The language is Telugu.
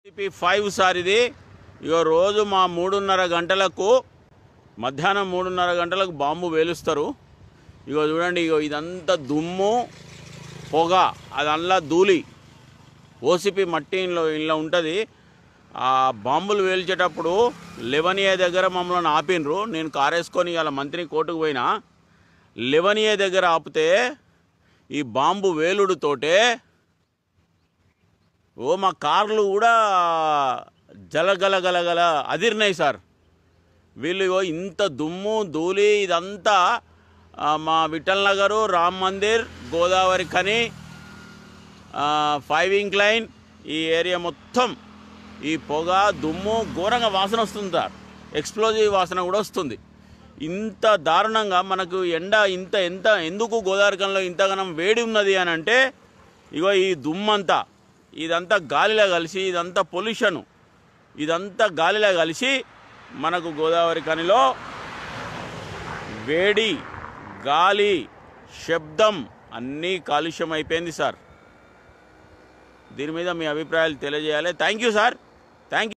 5 సార్ ఇది. ఇగో రోజు మా 3:30 గంటలకు మధ్యాహ్నం 3:30 గంటలకు బాంబు వేలుస్తారు. ఇగో చూడండి, ఇగో ఇదంతా దుమ్ము పొగ, అదల్లా ధూళి ఓసిపి మట్టి ఇంట్లో ఉంటుంది. ఆ బాంబులు వేల్చేటప్పుడు 11A దగ్గర మమ్మల్ని ఆపినరు. నేను కారేసుకొని ఇలా మంత్రి కోర్టుకు పోయినా. 11A దగ్గర ఆపితే ఈ బాంబు వేలుడుతోటే మా కార్లు కూడా జలగలగలగల అదిరినాయి సార్. వీళ్ళు ఇంత దుమ్ము ధూళి ఇదంతా మా విఠల్ నగరు, రామ్ మందిర్, గోదావరి ఖని, 5 ఇంక్లైన్ ఈ ఏరియా మొత్తం ఈ పొగ దుమ్ము ఘోరంగా వాసన వస్తుంది సార్. ఎక్స్ప్లోజివ్ వాసన కూడా వస్తుంది. ఇంత దారుణంగా మనకు ఎండ ఎందుకు గోదావరి ఖనిలో ఇంతగానం వేడి ఉన్నది అని అంటే, ఇగో ఈ దుమ్మంతా ఇదంతా గాలిలో కలిసి, ఇదంతా పొల్యూషను, ఇదంతా గాలిలో కలిసి మనకు గోదావరి ఖనిలో వేడి, గాలి, శబ్దం అన్నీ కాలుష్యం అయిపోయింది సార్. దీని మీద మీ అభిప్రాయాలు తెలియజేయాలి. Thank you sir. Thank you.